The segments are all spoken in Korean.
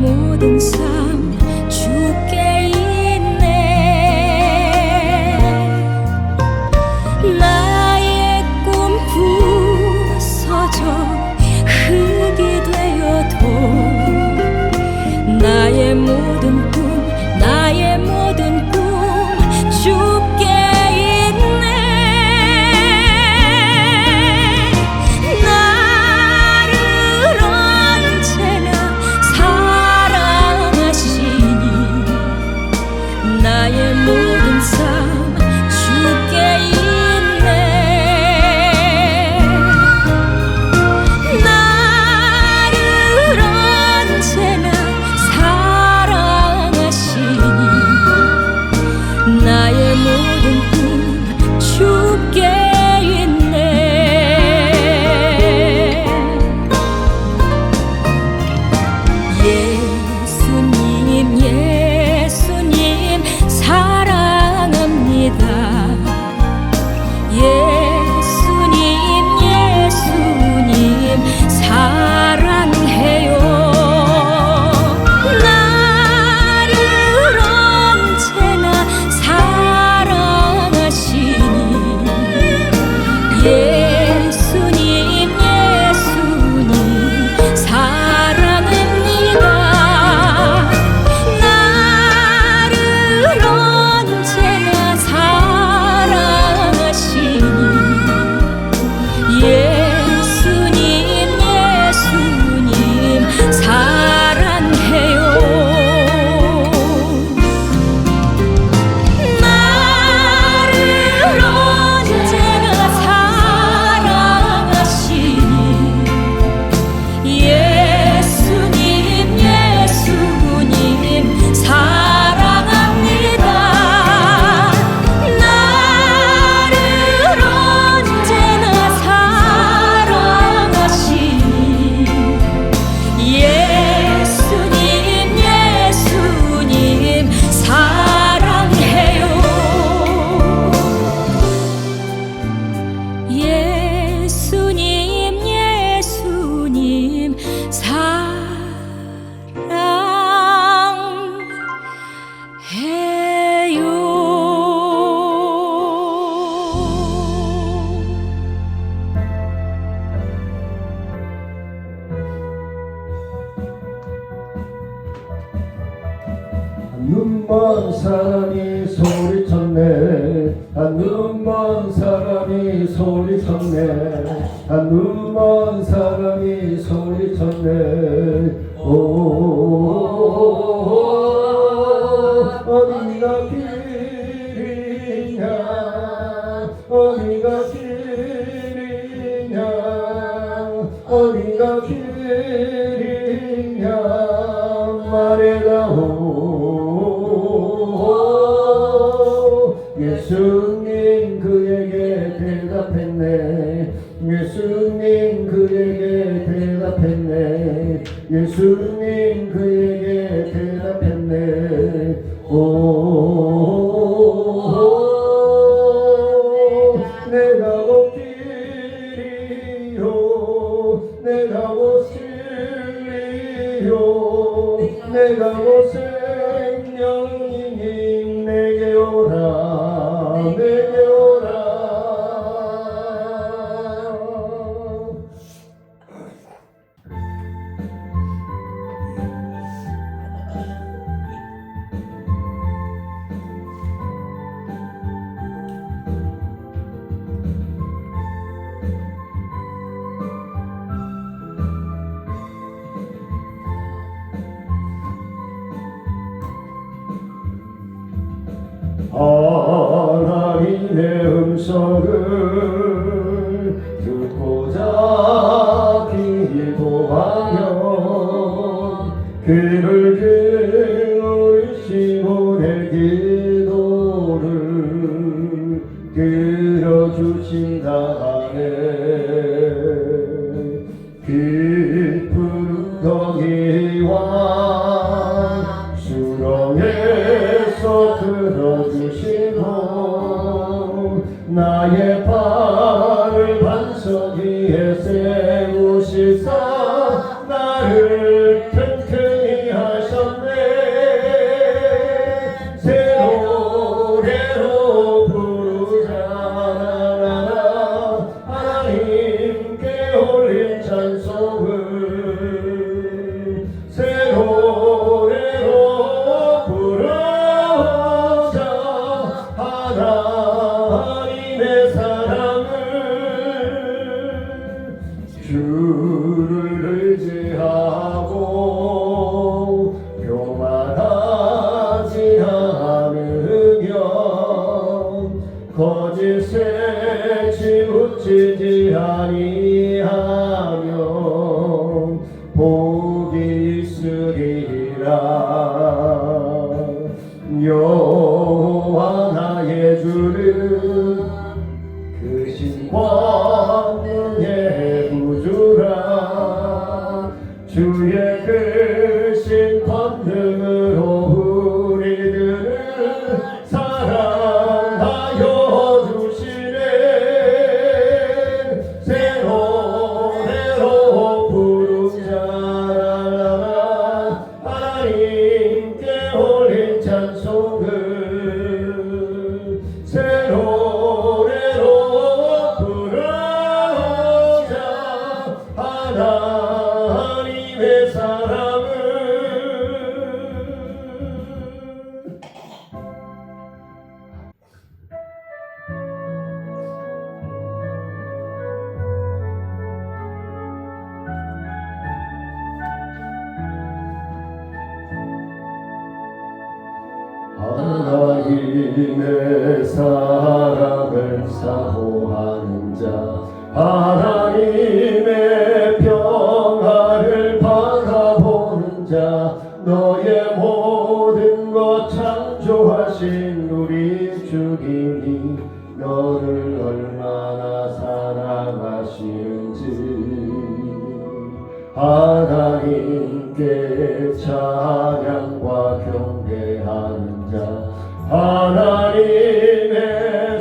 모든 삶 주께 있네. 나의 꿈 부서져 흙이 되어도 나의 모든 꿈 주께 있네. 나를 언제나 사랑하시니 나의 모든 삶 주께 있네. 나를 언제나 사랑하시니 나의 모든 꿈 주께 있네. 예수님 사랑합니다. 예수님 사랑해요. 나를 언제나 사랑하시니 예수님 사랑합니다. 나를 언제나 사랑하시니 예수님 사랑해요. 나를 언제나 사랑하시니 예수님 사랑합니다. 나를 언제나 사랑하시니 예수님 사랑해요. 예수님 사랑해요. 눈먼 사람이 소리쳤네. 눈먼 사람이 소리쳤네. 눈먼 사람이 소리쳤네. 어디가 길이냐, 어디가 길이냐, 어디가 길이냐 말해다오. 예수님 그에게 대답했네. 예수님 그에게 대답했네. 예수님 그에게 대답했네. 내가 곧 길이요, 내가 곧 진리요, 내가 곧 생명이니 내게 오라, 내게 오라. 하나님의 음성을 듣고자 기도하면 귀를 기울이시고 내 기도를 들어주신다 하네. 깊은 웅덩이와 수렁에서 들어주시고 나의 바 여호와 나의 주는 크신 권능의 구주라 주의 크신 권능으로 우리들을 사랑하여 주시네 새로 부르자 하나님께 올린 찬송을 새로 부르자 하나님의 사랑을 하나님의 사랑을 사모하는 자 하나님의 평화를 바라보는 자 너의 모든 것 창조하신 우리 주님이 너를 얼마나 사랑하시는지 하나님께 찬양과 경배하는 자 하나님의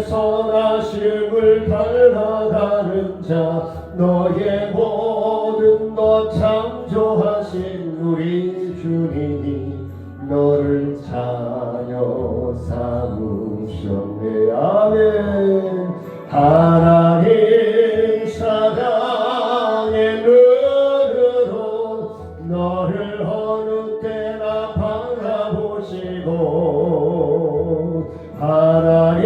선하심을 닮아가는 자 너의 모든 것 창조하신 우리 주님이 너를 자녀 삼으셨네 아멘 하나님 사랑의 눈으로 너를 어느 때나 바라보시고 하나님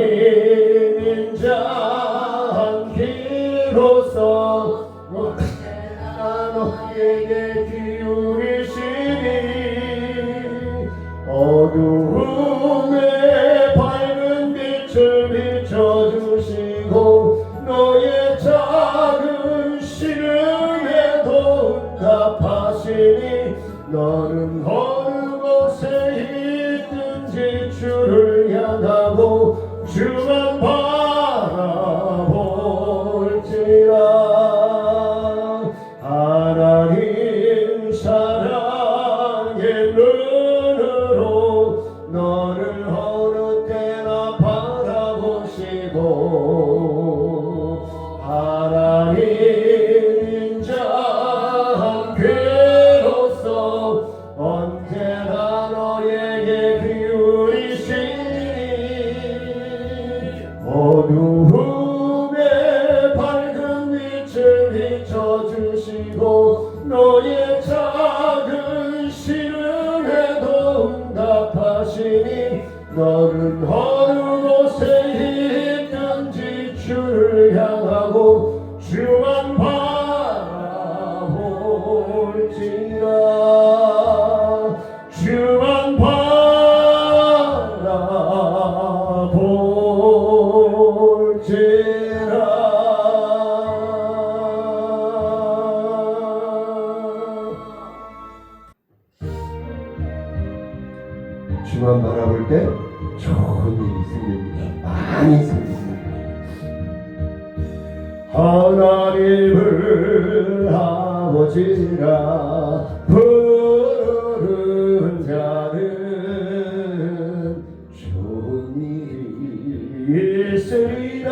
인자한 기로서 언제나 너에게 기울이시니 어두움에 밝은 빛을 비춰주시고 너의 작은 시름에도 응답하시니 너는 어느 곳에 있든지 주를 향하고 주만 바라볼지라 하나님 사랑의 눈으로 너를 어느 때나 바라보시고 하나님 인자한 괴로서 언제나 너에게 기울이시니 어두움에 밝은 빛을 비춰주시고 너의 작은 시름에도 응답하시니 너는 어느 곳에 있든지 주를 향하고 주만 바라볼지라 주만 바라볼지라 주만 바라볼 때 좋은 일이 생깁니다. 많이 생깁니다. 하나님을 아버지라 부르는 자는 좋은 일이 있으리라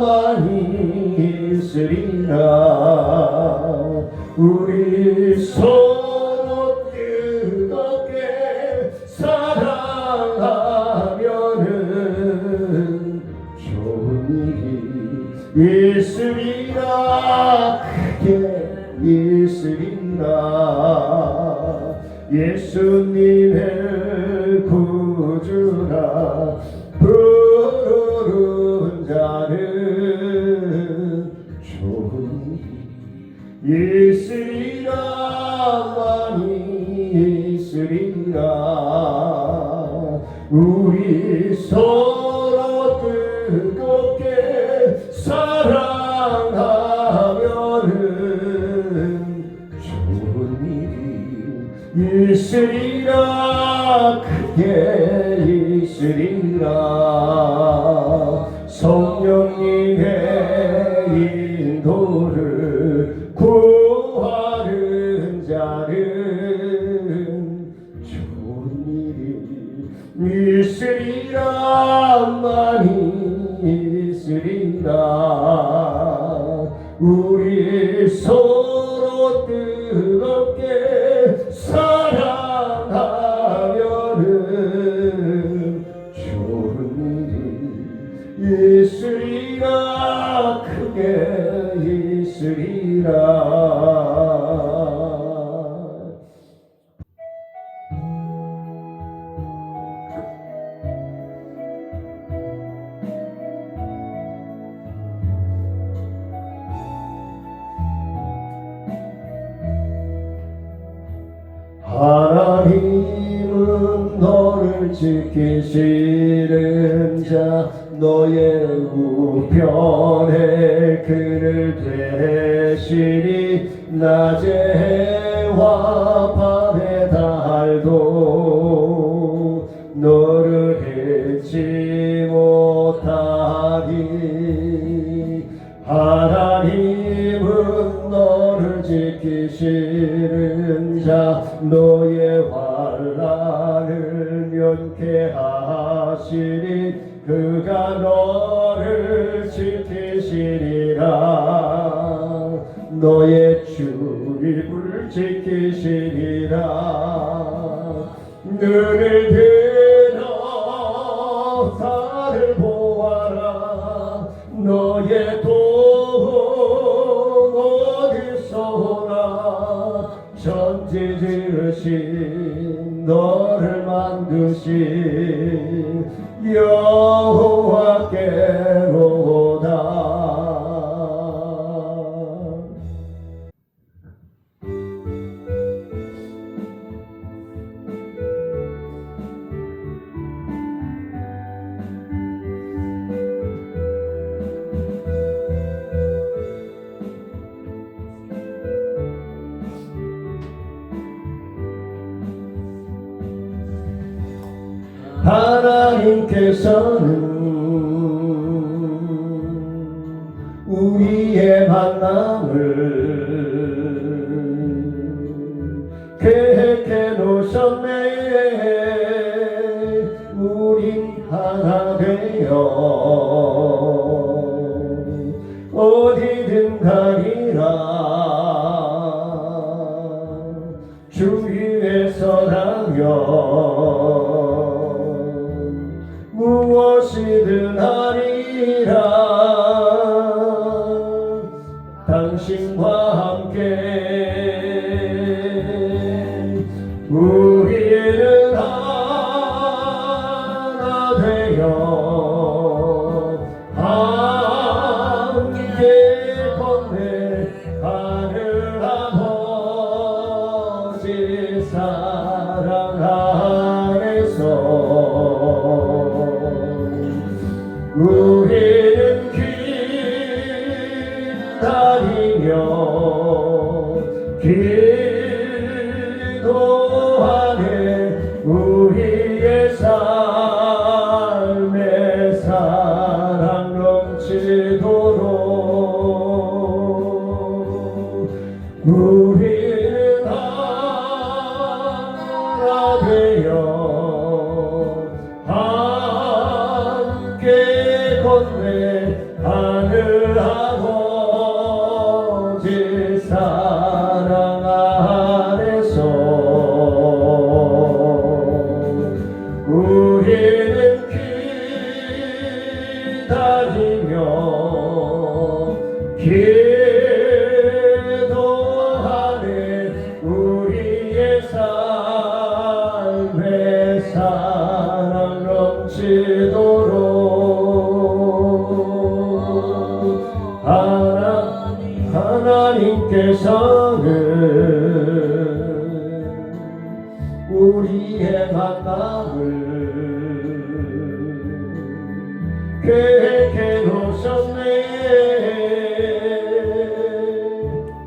많이 있으리라 우리 서로 뜨겁게 사랑하면은 좋은 일이 있으리라 크게 있으리라 예수님의 구주라 부르는 자는 좋은 일이 있으리라 많이 있으리라 우리 서로 뜨겁게 사랑하면은 좋은 일이 있으리라 크게 있으리라 많이 있으리라 우리 서로 뜨겁게 사랑하면은 좋은 일이 있으리라 크게 있으리라 하나님은 너를 지키시는 자 너의 우편에 그늘 되시니 낮의 해와 밤의 달도 너를 잊지 못하리 하나님은 너를 지키시는 자 너의 환난을 면케하시니 그가 너를 지키시리라 너의 출입을 지키시리라 눈을 들어 산을 보아라 너의 도움 어디서 오나 천지 지으신 너를 만드신 여호와께로다 하나님께서는 우리의 만남을 계획해 놓으셨네 우린 하나 되어 어디든 가리라 주 위에 서라면 무엇이든 하리라 당신과 함께 우리는 하나 되어 함께 건네 하늘 아버지 사랑 안에서 우리는 기다리며 기도하네 우리의 삶에 사랑 넘치도록 우리는 하나 되어 함께 건네 하늘 아버지 사랑 안에서 우리는 기다리며 기도하네 우리의 삶에 사랑 넘치도록 하나님께서는 우리의 만남을 계획해 놓으셨네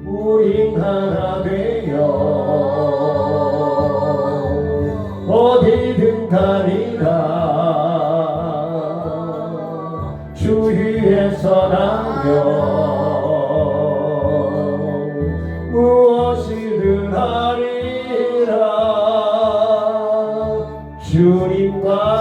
우린 하나 되어 어디든 가리라 주 위에 서라면 무엇이든 하리라 주님과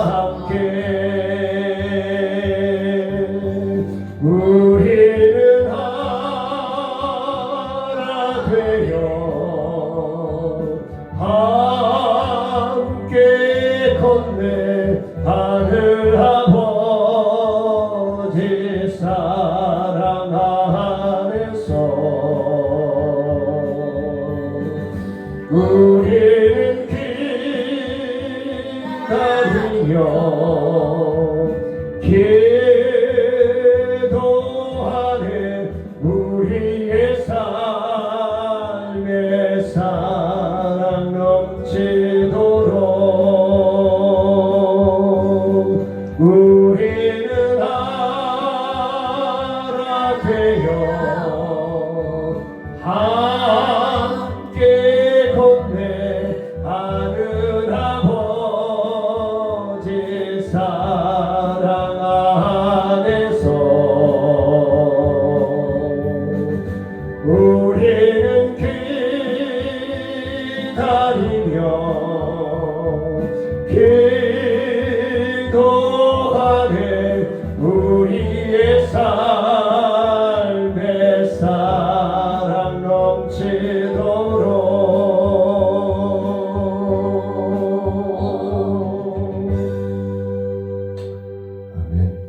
하늘 아버지 사랑 안에서 우리는 기도하네 우리의 삶에 사랑 넘치도록 우리는 하나 되어 함께 건네 하늘 아버지 사랑 안에서 우리는 기도하네 우리의 삶에 사랑 넘치도록 아멘.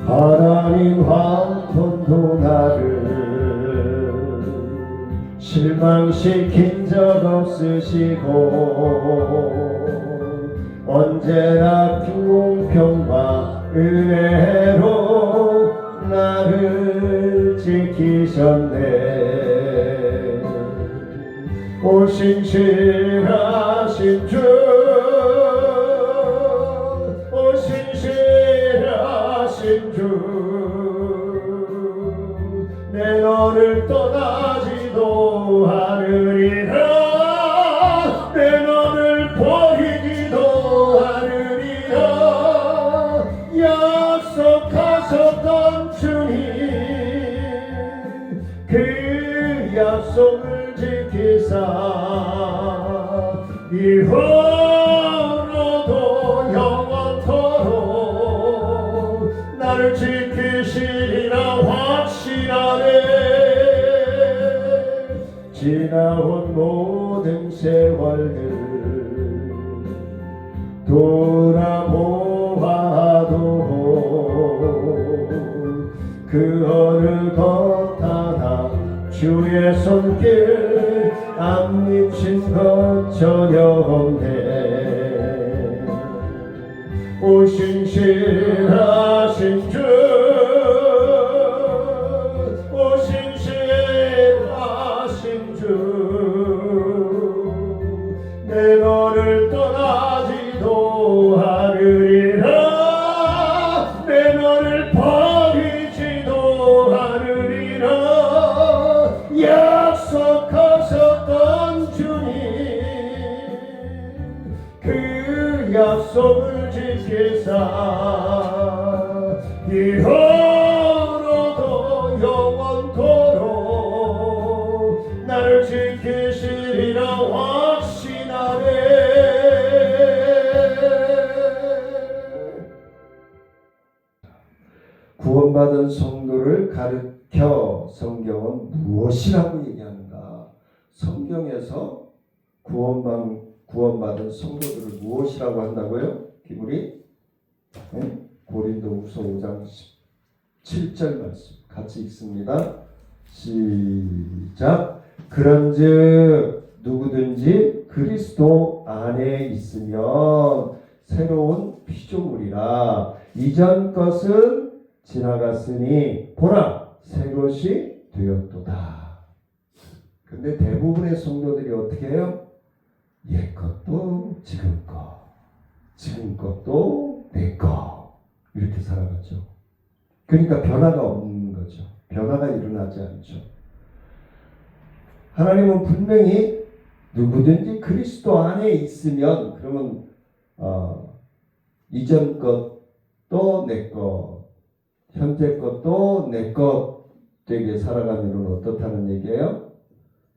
하나님 한번도 나를 실망시킨 적 없으시고 언제나 공평과 은혜로 나를 지키셨네. 오 신실하신 주, 오 신실하신 주, 내 너를 떠나지도 않으리라, 내 너를 버리지도 않으리라. 약속하셨던 주님, 그 약속을 지키사 이후로도 영원토록 나를 지키시리라 확신하네. 지나온 모든 세월들 돌아보아도 그 어느 것 하나 주의 손길 안 미친 것 전혀 없네. 오 신실하신 주, 오 신실하신 주, 내 너를 떠나지도 않으리라, 내 너를 버리지도 않으리라. 약속하셨던 주님, 그 약속을 지키사 이후로도 영원토록 나를 지키시리라 확신하네. 구원받은 성도를 가르쳐 성경은 무엇이라고 얘기하는가? 성경에서 구원받은 성도들을 무엇이라고 한다고요? 기물이 고린도후서 5장 17절 말씀 같이 읽습니다. 시작. 그런즉 누구든지 그리스도 안에 있으면 새로운 피조물이라, 이전 것은 지나갔으니 보라 새 것이 되었도다. 근데 대부분의 성도들이 어떻게 해요? 옛 것도 지금 것, 지금 것도 내 것, 이렇게 살아갔죠. 그러니까 변화가 없는 거죠. 변화가 일어나지 않죠. 하나님은 분명히 누구든지 그리스도 안에 있으면, 그러면 이전 것도 내 것, 현재 것도 내 것, 되게 살아가면 어떻다는 얘기예요?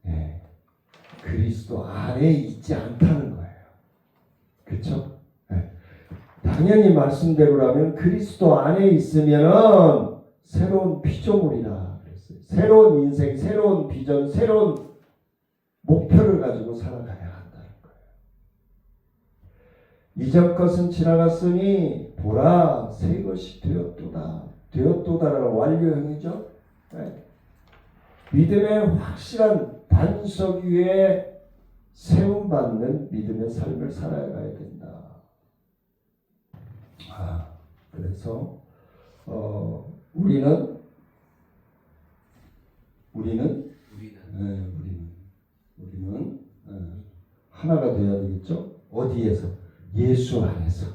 예, 그리스도 안에 있지 않다는 거예요. 그렇죠? 예. 당연히 말씀대로라면 그리스도 안에 있으면은 새로운 피조물이라 그랬어요. 새로운 인생, 새로운 비전, 새로운 목표를 가지고 살아가야 한다는 거예요. 이전 것은 지나갔으니 보라 새 것이 되었도다. 되었도다라는 완료형이죠. 네. 믿음의 확실한 반석 위에 세움받는 믿음의 삶을 살아가야 된다. 그래서 우리는 하나가 되어야 되겠죠. 어디에서? 예수 안에서,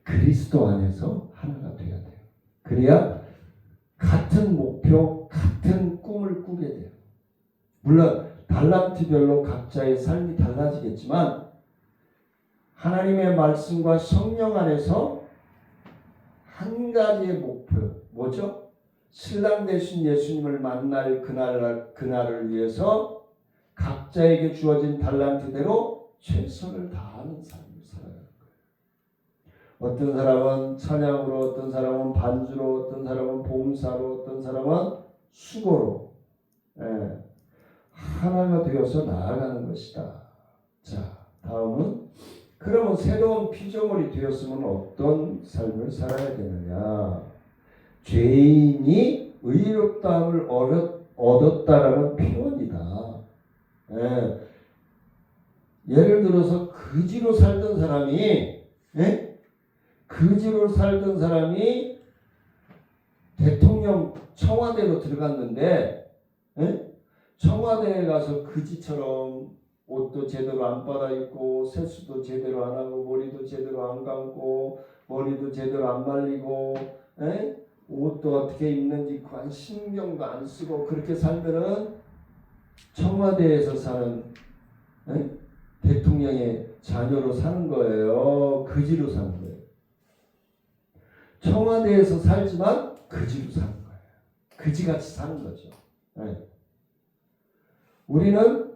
그리스도 안에서 하나가 되어야 돼요. 그래야 같은 목표, 같은 꿈을 꾸게 돼요. 물론 달란트별로 각자의 삶이 달라지겠지만 하나님의 말씀과 성령 안에서 한 가지의 목표, 뭐죠? 신랑 되신 예수님을 만날 그날을 위해서 각자에게 주어진 달란트대로 최선을 다하는 삶을 살아가는 거예요. 어떤 사람은 찬양으로, 어떤 사람은 반주로, 어떤 사람은 봉사로, 어떤 사람은 수고로, 하나가 되어서 나아가는 것이다. 자, 다음은 그러면 새로운 피조물이 되었으면 어떤 삶을 살아야 되느냐? 죄인이 의롭다함을 얻었다라는 표현이다. 예를 들어서 그지로 살던 사람이 대통령 청와대로 들어갔는데 청와대에 가서 그지처럼 옷도 제대로 안 빨아입고 세수도 제대로 안 하고 머리도 제대로 안 감고 머리도 제대로 안 말리고 옷도 어떻게 입는지 신경도 안 쓰고 그렇게 살면은 청와대에서 사는 대통령의 자녀로 사는 거예요. 그지로 사는 거예요. 청와대에서 살지만 그지로 사는 거예요. 그지같이 사는 거죠. 우리는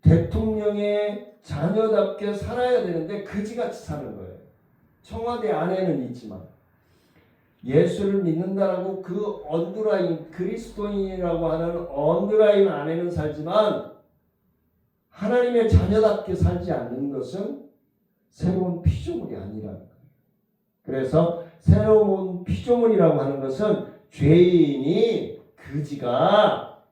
대통령의 자녀답게 살아야 되는데 그지같이 사는 거예요. 청와대 안에는 있지만 예수를 믿는다라고 그 언더라인, 그리스도인이라고 하는 언더라인 안에는 살지만 하나님의 자녀답게 살지 않는 것은 새로운 피조물이 아니라는 거예요. 그래서 새로운 피조물이라고 하는 것은 죄인이 그지가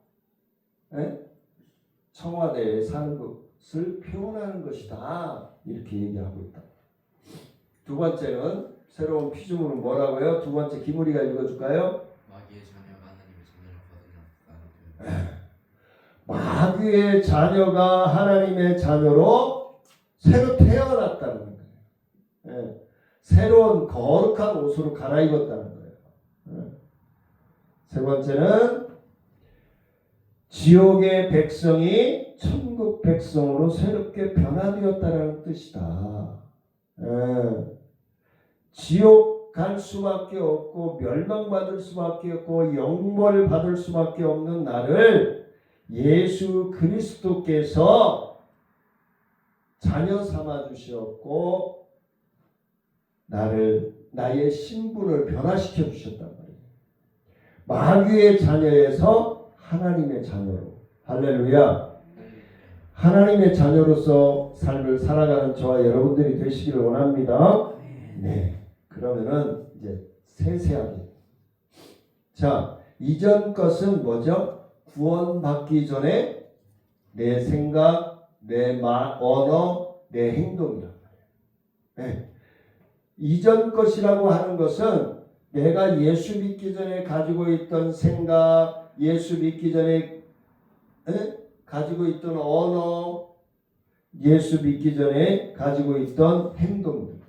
청와대에 사는 것을 표현하는 것이다. 이렇게 얘기하고 있다. 두 번째는 새로운 피조물은 뭐라고요? 두 번째 기물이가 읽어줄까요? 마귀의 자녀가 하나님의 자녀로 새로 태어났다는 거예요. 새로운 거룩한 옷으로 갈아입었다는 거예요. 세 번째는 지옥의 백성이 천국 백성으로 새롭게 변화되었다는 뜻이다. 지옥 갈 수밖에 없고 멸망받을 수밖에 없고 영벌 받을 수밖에 없는 나를 예수 그리스도께서 자녀 삼아 주셨고 나의 신분을 변화시켜 주셨단 말이에요. 마귀의 자녀에서 하나님의 자녀로. 할렐루야. 하나님의 자녀로서 삶을 살아가는 저와 여러분들이 되시기를 원합니다. 네. 그러면은 이제 세세하게. 자, 이전 것은 뭐죠? 구원받기 전에 내 생각, 내 언어, 내 행동이란 말이에요. 네. 이전 것이라고 하는 것은 내가 예수 믿기 전에 가지고 있던 생각, 예수 믿기 전에 가지고 있던 언어, 예수 믿기 전에 가지고 있던 행동들.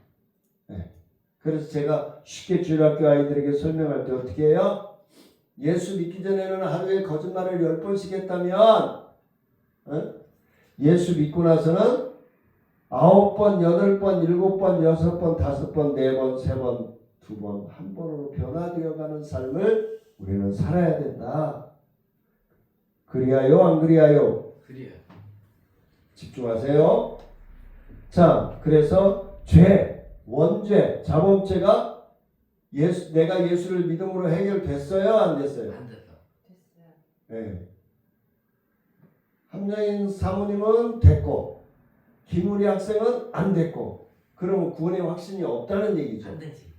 그래서 제가 쉽게 주일학교 아이들에게 설명할 때 어떻게 해요? 예수 믿기 전에는 하루에 거짓말을 10번씩 했다면 예수 믿고 나서는 9번, 8번, 7번, 6번, 5번, 5번, 4번, 3번, 2번, 1번으로 변화되어가는 삶을 우리는 살아야 된다. 그리하여 안 그리하여? 그래요. 집중하세요. 자, 그래서 죄, 원죄, 자범죄가 내가 예수를 믿음으로 해결됐어요? 안 됐어요? 안 됐어. 네. 함정인 사모님은 됐고 김우리 학생은 안 됐고 그러면 구원의 확신이 없다는 얘기죠. 안 되지.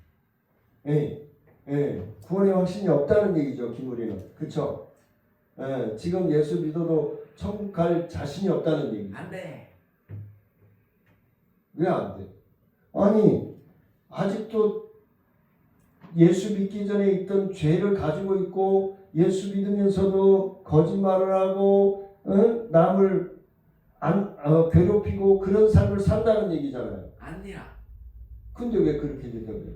예, 예, 구원의 확신이 없다는 얘기죠. 김우리는 그렇죠. 예, 지금 예수 믿어도 천국 갈 자신이 없다는 얘기. 안 돼. 왜 안 돼? 아니 아직도 예수 믿기 전에 있던 죄를 가지고 있고 예수 믿으면서도 거짓말을 하고 남을 괴롭히고 그런 삶을 산다는 얘기잖아요. 안 돼라. 근데 왜 그렇게 되냐고요?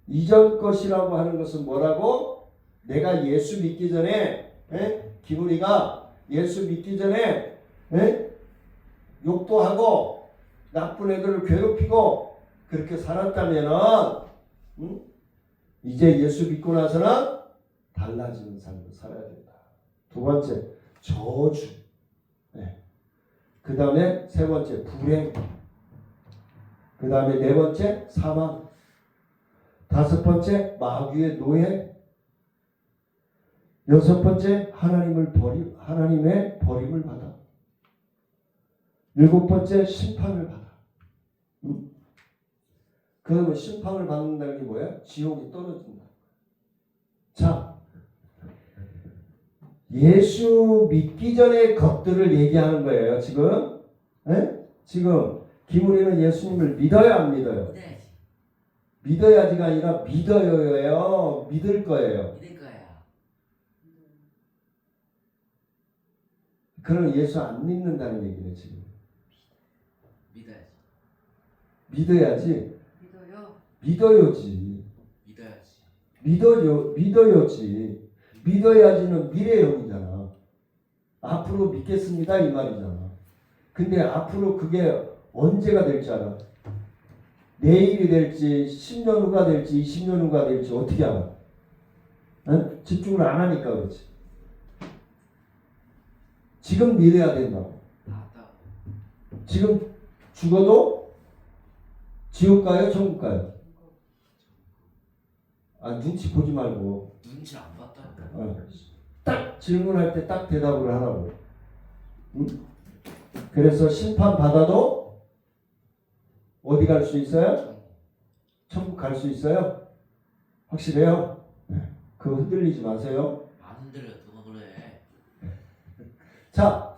이전 것이라고 하는 것은 뭐라고? 내가 예수 믿기 전에 기분이가 예수 믿기 전에 욕도 하고 나쁜 애들을 괴롭히고 그렇게 살았다면은 이제 예수 믿고 나서는 달라지는 삶을 살아야 된다. 두 번째 저주. 그 다음에 세 번째 불행. 그 다음에 네 번째 사망. 다섯 번째 마귀의 노예. 여섯 번째 하나님의 버림을 받아. 일곱 번째 심판을 받아. 그러면 심판을 받는다는 게 뭐야? 지옥이 떨어진다. 자, 예수 믿기 전의 것들을 얘기하는 거예요. 지금 지금 김우리는 예수님을 믿어야 안 믿어요? 믿어야지. 믿어야지가 아니라 믿어요예요. 믿을 거예요. 믿을 거야. 그럼 예수 안 믿는다는 얘기네 지금. 믿어야지. 믿어야지. 믿어요. 믿어요지. 믿어야지. 믿어요지. 믿어야지는 미래형이잖아. 앞으로 믿겠습니다 이 말이잖아. 근데 앞으로 그게 언제가 될지 알아? 내일이 될지 10년 후가 될지 20년 후가 될지 어떻게 알아? 집중을 안 하니까 그렇지. 지금 믿어야 된다고. 나왔다. 지금 죽어도 지옥 가요? 천국 가요? 눈치 보지 말고 눈치 안 봤다. 딱 질문할 때 딱 대답을 하라고. 그래서 심판 받아도 어디 갈 수 있어요? 천국 갈 수 있어요? 확실해요? 그거 흔들리지 마세요. 안 흔들려. 누가 그래? 자,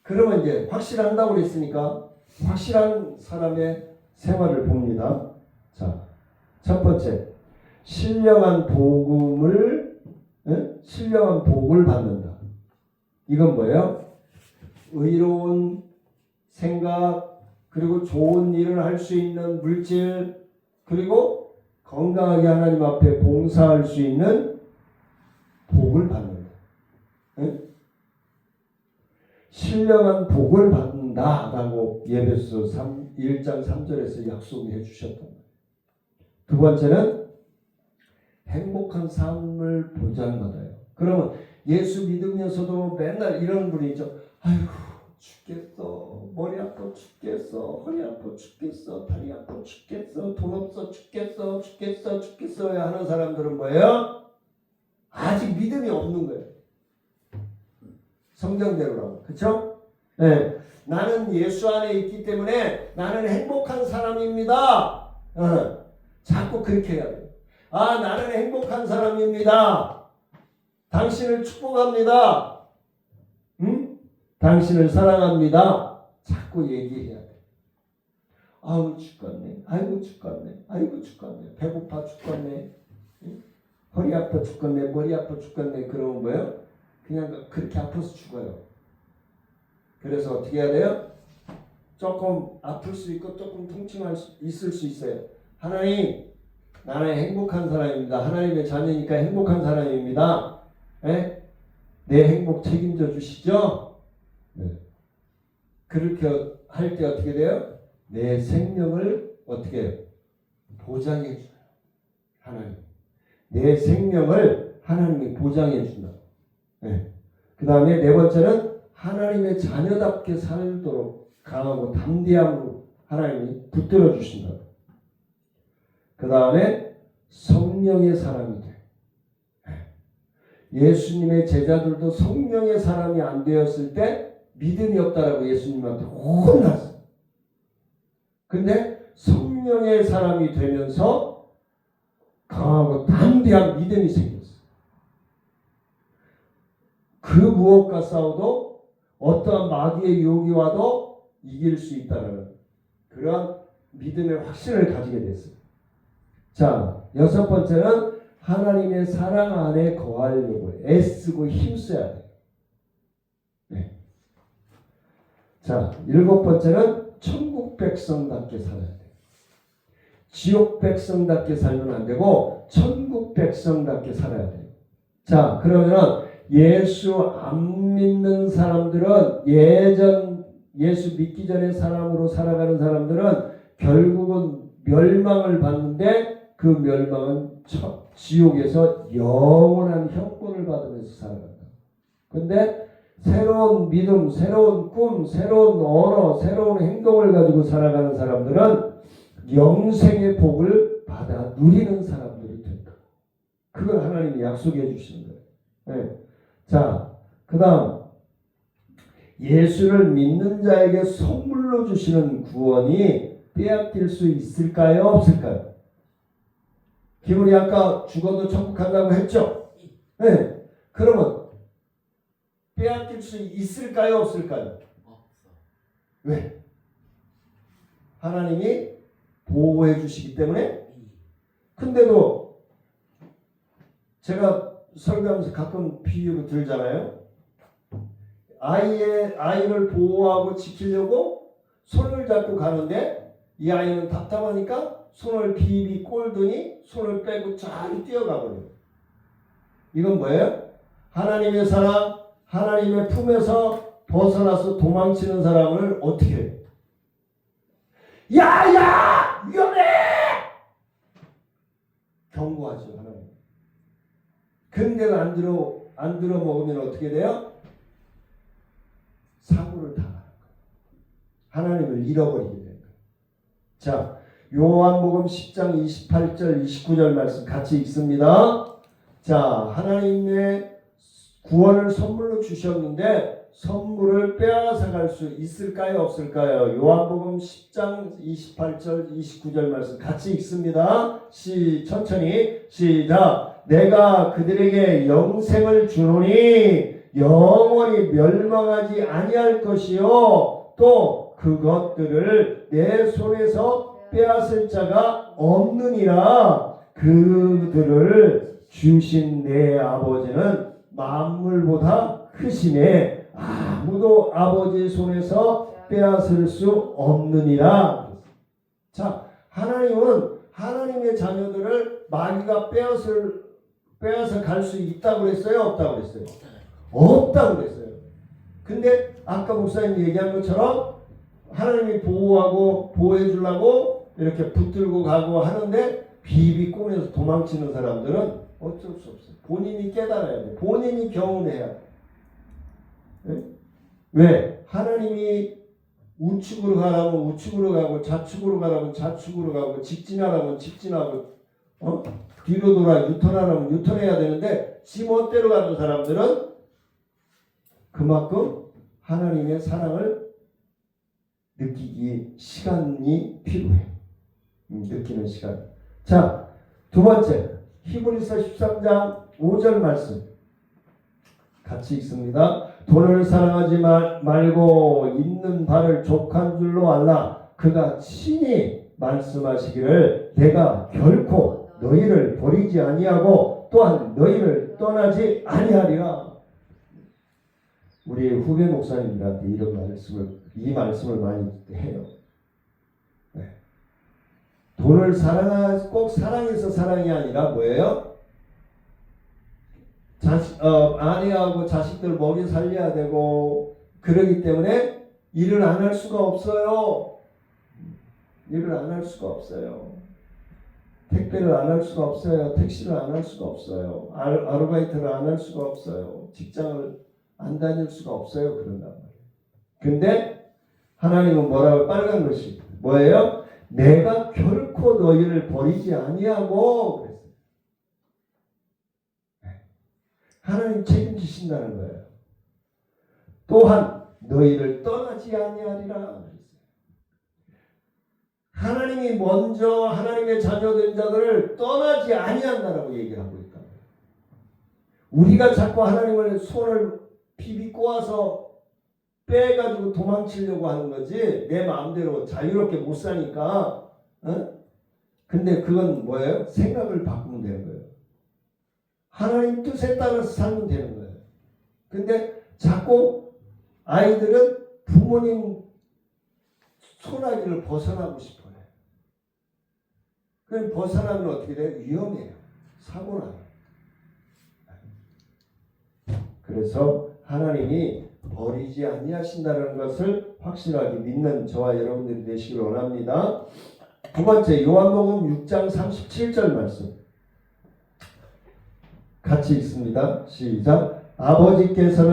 그러면 이제 확실한다고 그랬으니까 확실한 사람의 생활을 봅니다. 자, 첫 번째, 신령한 복을 받는다. 이건 뭐예요? 의로운 생각, 그리고 좋은 일을 할 수 있는 물질, 그리고 건강하게 하나님 앞에 봉사할 수 있는 복을 받는다. 신령한 복을 받는다라고 예배서 1장 3절에서 약속해 주셨던 거예요. 두 번째는 행복한 삶을 보장받아요. 그러면 예수 믿으면서도 맨날 이런 분이 있죠. 아이고 죽겠어. 머리 아파 죽겠어. 허리 아파 죽겠어. 다리 아파 죽겠어. 돈 없어 죽겠어. 하는 사람들은 뭐예요? 아직 믿음이 없는 거예요. 성경대로라고. 그렇죠? 네. 나는 예수 안에 있기 때문에 나는 행복한 사람입니다. 자꾸 그렇게 해야 돼요. 나는 행복한 사람입니다. 당신을 축복합니다. 당신을 사랑합니다. 자꾸 얘기해야 돼. 아우 죽겠네. 아이고 죽겠네. 아이고 죽겠네. 배고파 죽겠네. 허리 아파 죽겠네. 머리 아파 죽겠네. 그러면 뭐예요? 그냥 그렇게 아파서 죽어요. 그래서 어떻게 해야 돼요? 조금 아플 수 있고 조금 있을 수 있어요. 하나님, 나는 행복한 사람입니다. 하나님의 자녀니까 행복한 사람입니다. 내 행복 책임져 주시죠? 네. 그렇게 할 때 어떻게 돼요? 내 생명을 어떻게 해요? 보장해 줘요. 하나님. 내 생명을 하나님이 보장해 준다. 네. 그 다음에 네 번째는 하나님의 자녀답게 살도록 강하고 담대함으로 하나님이 붙들어 주신다. 그 다음에 성령의 사람이 돼. 예수님의 제자들도 성령의 사람이 안 되었을 때 믿음이 없다라고 예수님한테 혼났어. 근데 성령의 사람이 되면서 강하고 담대한 믿음이 생겼어. 그 무엇과 싸워도 어떠한 마귀의 유혹이 와도 이길 수 있다는 그런 믿음의 확신을 가지게 됐어요. 자, 여섯 번째는 하나님의 사랑 안에 거하려고 애쓰고 힘써야 돼요. 네. 자, 일곱 번째는 천국 백성답게 살아야 돼요. 지옥 백성답게 살면 안 되고 천국 백성답게 살아야 돼요. 자, 그러면 예수 안 믿는 사람들은 예수 믿기 전에 사람으로 살아가는 사람들은 결국은 멸망을 받는데 그 멸망은 지옥에서 영원한 형벌을 받으면서 살아간다. 근데 새로운 믿음, 새로운 꿈, 새로운 언어, 새로운 행동을 가지고 살아가는 사람들은 영생의 복을 받아 누리는 사람들이 된다. 그걸 하나님이 약속해 주시는 거예요. 네. 자, 그 다음 예수를 믿는 자에게 선물로 주시는 구원이 빼앗길 수 있을까요? 없을까요? 기분이 아까 죽어도 천국 간다고 했죠? 네. 그러면 빼앗길 수 있을까요? 없을까요? 없어. 왜? 하나님이 보호해 주시기 때문에. 근데도 제가 설교하면서 가끔 비유를 들잖아요. 아이를 보호하고 지키려고 손을 잡고 가는데 이 아이는 답답하니까 손을 비비 꼴더니 손을 빼고 잘 뛰어가버려요. 이건 뭐예요? 하나님의 사랑, 하나님의 품에서 벗어나서 도망치는 사람을 어떻게 해요? 야야! 위험해! 경고하죠, 하나님. 근데도 안 들어 먹으면 어떻게 돼요? 사고를 당하는 거예요. 하나님을 잃어버리게 되는 거예요. 자, 요한복음 10장 28절 29절 말씀 같이 읽습니다. 자, 하나님의 구원을 선물로 주셨는데 선물을 빼앗아 갈 수 있을까요? 없을까요? 요한복음 10장 28절 29절 말씀 같이 읽습니다. 천천히 시작. 내가 그들에게 영생을 주노니 영원히 멸망하지 아니할 것이요 또 그것들을 내 손에서 빼앗을 자가 없느니라. 그들을 주신 내 아버지는 만물보다 크시네 아무도 아버지 손에서 빼앗을 수 없느니라. 자, 하나님은 하나님의 자녀들을 마귀가 빼앗아 갈 수 있다고 그랬어요? 없다고 그랬어요? 없다고 그랬어요. 근데 아까 목사님 얘기한 것처럼 하나님이 보호하고 보호해 주려고 이렇게 붙들고 가고 하는데 비비 꼬면서 도망치는 사람들은 어쩔 수 없어요. 본인이 깨달아야 돼. 본인이 경험해야 돼. 네? 왜? 하나님이 우측으로 가라면 우측으로 가고 좌측으로 가라면 좌측으로 가고 직진하라면 직진하고 뒤로 돌아 유턴하라면 유턴해야 되는데 지 멋대로 가는 사람들은 그만큼 하나님의 사랑을 느끼기 시간이 필요해. 느끼는 시간. 자, 두 번째 히브리서 13장 5절 말씀 같이 읽습니다. 돈을 사랑하지 말고 있는 바를 족한 줄로 알라. 그가 친히 말씀하시기를 내가 결코 너희를 버리지 아니하고 또한 너희를 떠나지 아니하리라. 우리 후배 목사님들한테 이 말씀을 많이 해요. 네. 돈을 꼭 사랑해서 사랑이 아니라 뭐예요? 아내하고 자식들 먹이 살려야 되고 그러기 때문에 일을 안 할 수가 없어요. 일을 안 할 수가 없어요. 택배를 안 할 수가 없어요. 택시를 안 할 수가 없어요. 아르바이트를 안 할 수가 없어요. 직장을 안 다닐 수가 없어요. 그런단 말이에요. 근데 하나님은 뭐라고 빨간 글씨 뭐예요? 내가 결코 너희를 버리지 아니하고 그랬어요. 하나님 책임지신다는 거예요. 또한 너희를 떠나지 아니하리라 그랬어요. 하나님이 먼저 하나님의 자녀된 자들을 떠나지 아니한다라고 얘기하고 있다. 우리가 자꾸 하나님을 손을 비비 꼬아서 빼가지고 도망치려고 하는 거지 내 마음대로 자유롭게 못 사니까. 근데 그건 뭐예요? 생각을 바꾸면 되는 거예요. 하나님 뜻에 따라서 살면 되는 거예요. 근데 자꾸 아이들은 부모님 손아귀를 벗어나고 싶어요. 그럼 벗어나면 어떻게 돼요? 위험해요. 사고 나요. 그래서 하나님이 버리지 아니하신다는 것을 확실하게 믿는 저와 여러분들이 되시길 원합니다. 두 번째 요한복음 6장 37절 말씀 같이 읽습니다. 시작. 아버지께서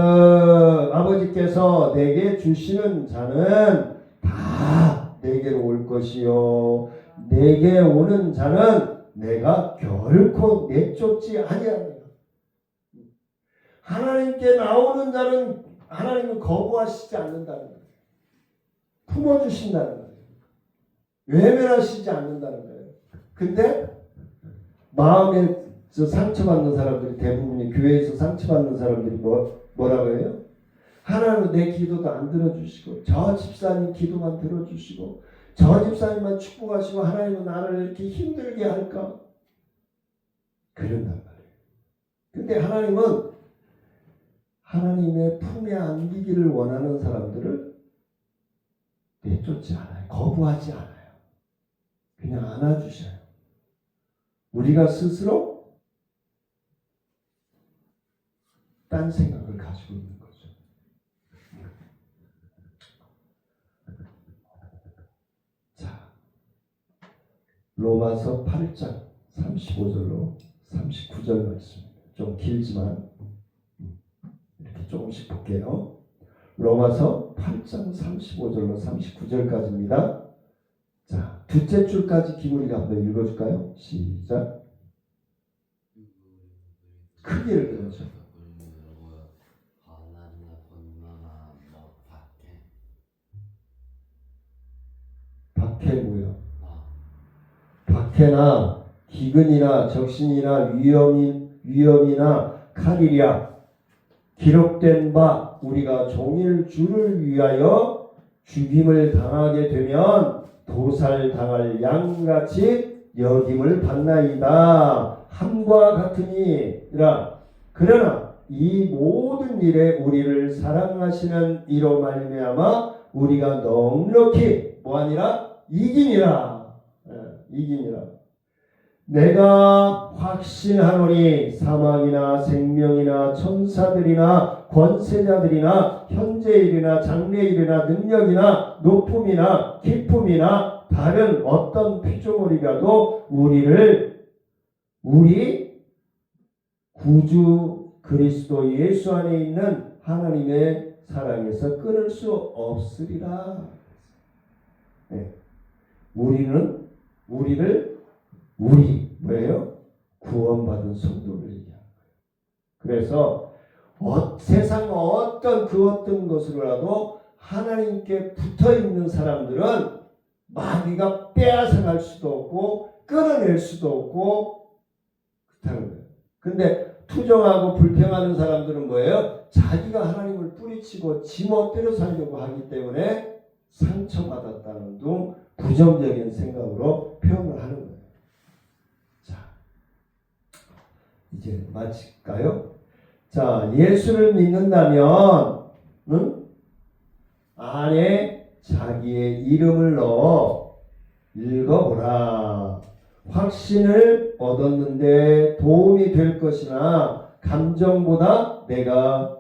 내게 주시는 자는 다 내게로 올 것이요 내게 오는 자는 내가 결코 내쫓지 아니하리라. 하나님께 나오는 자는 하나님은 거부하시지 않는다는 거예요. 품어주신다는 거예요. 외면하시지 않는다는 거예요. 근데 마음에 상처받는 사람들이 대부분이 교회에서 상처받는 사람들이 뭐라고 해요? 하나님은 내 기도도 안 들어주시고 저 집사님 기도만 들어주시고 저 집사님만 축복하시고 하나님은 나를 이렇게 힘들게 할까? 그런단 말이에요. 근데 하나님은 하나님의 품에 안기기를 원하는 사람들을 내쫓지 않아요. 거부하지 않아요. 그냥 안아주셔요. 우리가 스스로 딴 생각을 가지고 있는 거죠. 자, 로마서 8장 35절로 39절 말씀. 좀 길지만 이렇게 조금씩 볼게요. 로마서 8장 35절로 39절까지입니다. 자, 둘째 줄까지 기울이가 한번 읽어줄까요? 시작. 크게 읽어줘. 박해고요. 박해나 기근이나 적신이나 위험이나 칼이랴 기록된 바 우리가 종일 주를 위하여 죽임을 당하게 되면 도살당할 양같이 여김을 받나이다. 함과 같으니라. 그러나 이 모든 일에 우리를 사랑하시는 이로 말미암아 우리가 넉넉히 뭐하니라? 이기니라. 이기니라. 내가 확신하노니 사망이나 생명이나 천사들이나 권세자들이나 현재일이나 장래일이나 능력이나 높음이나 깊음이나 다른 어떤 피조물이라도 우리 구주 그리스도 예수 안에 있는 하나님의 사랑에서 끊을 수 없으리라. 네. 우리를 뭐예요? 구원받은 성도를 얘기하는 거예요. 그래서 세상 어떤 것으로라도 하나님께 붙어있는 사람들은 마귀가 빼앗아갈 수도 없고 끊어낼 수도 없고 그렇다는 거예요. 근데 투정하고 불평하는 사람들은 뭐예요? 자기가 하나님을 뿌리치고 지 멋대로 살려고 하기 때문에 상처받았다는 등 부정적인 생각으로 표현을 하는 거예요. 자, 이제 마칠까요? 자, 예수를 믿는다면 안에 자기의 이름을 넣어 읽어보라. 확신을 얻었는데 도움이 될 것이나 감정보다 내가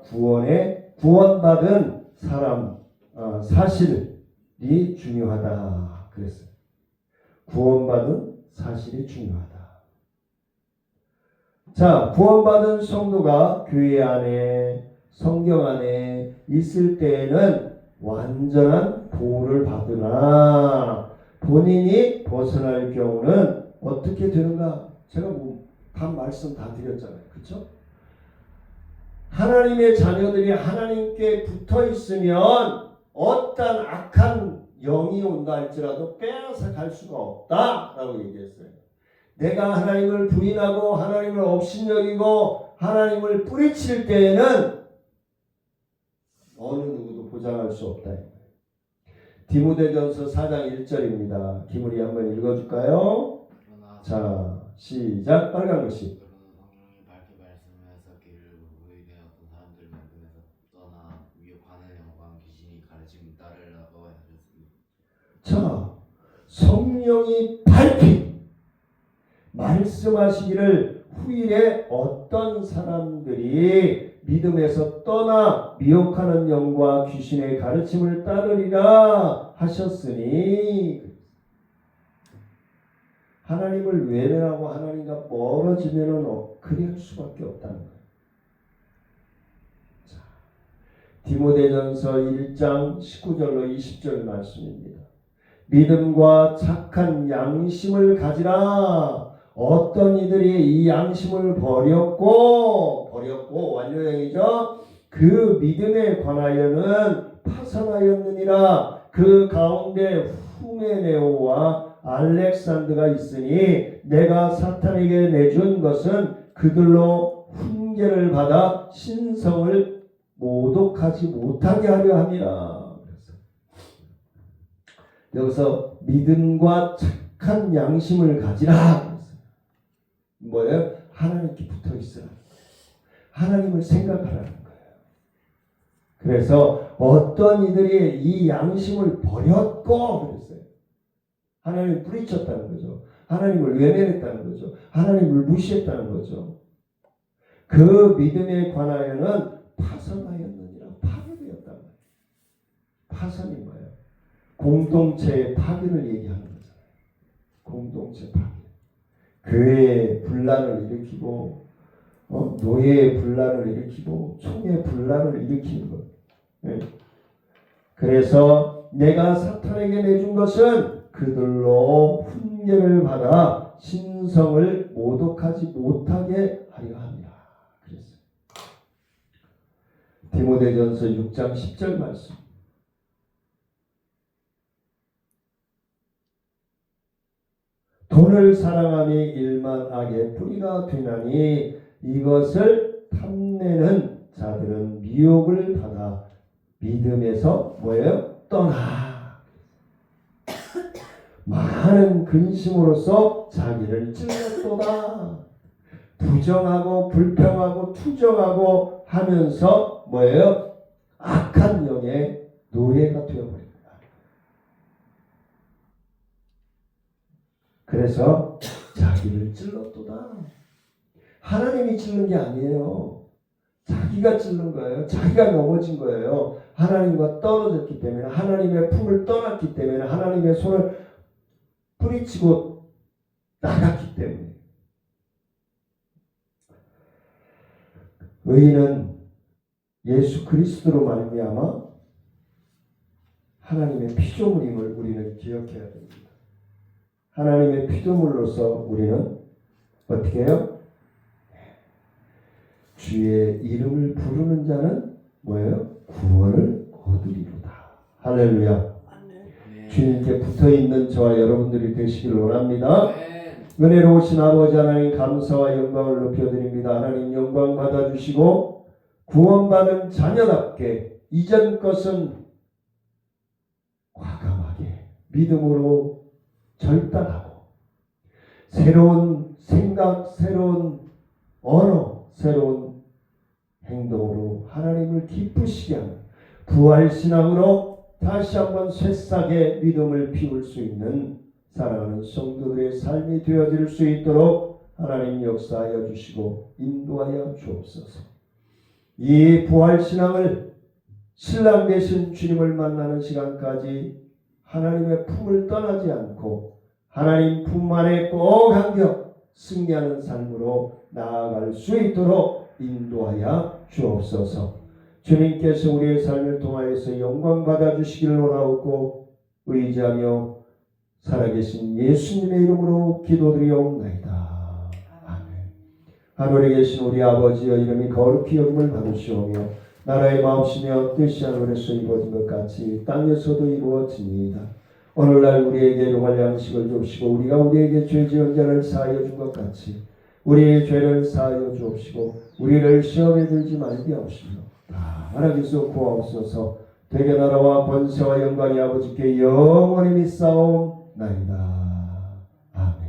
구원받은 사실이 중요하다 그랬어요. 구원받은 사실이 중요하다. 자, 구원받은 성도가 교회 안에, 성경 안에 있을 때에는 완전한 보호를 받으나 본인이 벗어날 경우는 어떻게 되는가? 제가 단 말씀 다 드렸잖아요. 그렇죠? 하나님의 자녀들이 하나님께 붙어 있으면 어떤 악한 영이 온다 할지라도 빼앗아 갈 수가 없다라고 얘기했어요. 내가 하나님을 부인하고 하나님을 업신여기고 하나님을 뿌리칠 때에는 어느 누구도 보장할 수 없다. 디모데전서 4장 1절입니다. 기물이 한번 읽어줄까요? 자, 시작. 빨간 글씨. 성령이 밝게 말씀하여서 길을 우회되었던 사람들 만큼에서 떠나 미혹하는 영광 귀신이 가르침 따르라고 하셨습니다. 자, 성령이 밝히 말씀하시기를 후일에 어떤 사람들이 믿음에서 떠나 미혹하는 영과 귀신의 가르침을 따르리라 하셨으니, 하나님을 외면하고 하나님과 멀어지면은 그럴 수밖에 없다는 거예요. 자, 디모데전서 1장 19절로 20절 말씀입니다. 믿음과 착한 양심을 가지라. 어떤 이들이 이 양심을 버렸고 완료형이죠. 그 믿음에 관하여는 파산하였느니라. 그 가운데 후메네오와 알렉산드가 있으니 내가 사탄에게 내준 것은 그들로 훈계를 받아 신성을 모독하지 못하게 하려 함이라. 여기서 믿음과 착한 양심을 가지라. 뭐예요? 하나님께 붙어 있으라. 하나님을 생각하라는 거예요. 그래서 어떤 이들이 이 양심을 버렸고 그랬어요. 하나님을 뿌리쳤다는 거죠. 하나님을 외면했다는 거죠. 하나님을 무시했다는 거죠. 그 믿음에 관하여는 파선하였느니라. 파괴되었단 말이에요. 파선이 뭐예요? 공동체의 파괴를 얘기하는 거잖아요. 공동체 파괴. 교회의 분란을 일으키고 노예의 분란을 일으키고 총의 분란을 일으키는 것. 네. 그래서 내가 사탄에게 내준 것은 그들로 훈계를 받아 신성을 모독하지 못하게 하려 합니다. 그랬어요. 디모데전서 6장 10절 말씀. 돈을 사랑함이 일만 악의 뿌리가 되나니 이것을 탐내는 자들은 미혹을 받아 믿음에서 뭐예요? 떠나 많은 근심으로써 자기를 찔렀도다. 부정하고 불평하고 투정하고 하면서 뭐예요? 악한 영의 노예가 되어버립니다. 그래서 자기를 찔렀도다. 하나님이 찔른 게 아니에요. 자기가 찔른 거예요. 자기가 넘어진 거예요. 하나님과 떨어졌기 때문에, 하나님의 품을 떠났기 때문에, 하나님의 손을 뿌리치고 나갔기 때문에. 의인은 예수 그리스도로 말미암아 하나님의 피조물임을 우리는 기억해야 됩니다. 하나님의 피조물로서 우리는 어떻게 해요? 주의 이름을 부르는 자는 뭐예요? 구원을 얻으리로다. 할렐루야. 네. 주님께 붙어있는 저와 여러분들이 되시길 원합니다. 네. 은혜로우신 아버지 하나님, 감사와 영광을 높여드립니다. 하나님 영광 받아주시고 구원받은 자녀답게 이전 것은 과감하게 믿음으로 절단하고 새로운 생각, 새로운 언어, 새로운 행동으로 하나님을 기쁘시게 하는 부활신앙으로 다시 한번 새싹의 믿음을 피울 수 있는 사랑하는 성도들의 삶이 되어질 수 있도록 하나님 역사하여 주시고 인도하여 주옵소서. 이 부활신앙을 신랑 되신 주님을 만나는 시간까지 하나님의 품을 떠나지 않고 하나님 품 안에 꼭 안겨 승리하는 삶으로 나아갈 수 있도록 인도하여 주옵소서. 주님께서 우리의 삶을 통하여서 영광 받아주시기를 원하옵고 의지하며 살아계신 예수님의 이름으로 기도드리옵나이다. 아멘. 하늘에 계신 우리 아버지여 이름이 거룩히 여김을 받으시오며 나라의 마음이며 뜻이 하늘에서 이루어진 것 같이 땅에서도 이루어집니다. 오늘날 우리에게 용할 양식을 주옵시고 우리가 우리에게 죄 지은 자를 사하여 준 것 같이 우리의 죄를 사하여 주옵시고 우리를 시험에 들지 말게 하옵시며 다 하나님께서 구하옵소서. 되게 나라와 번세와 영광이 아버지께 영원히 믿사옵나이다. 아멘.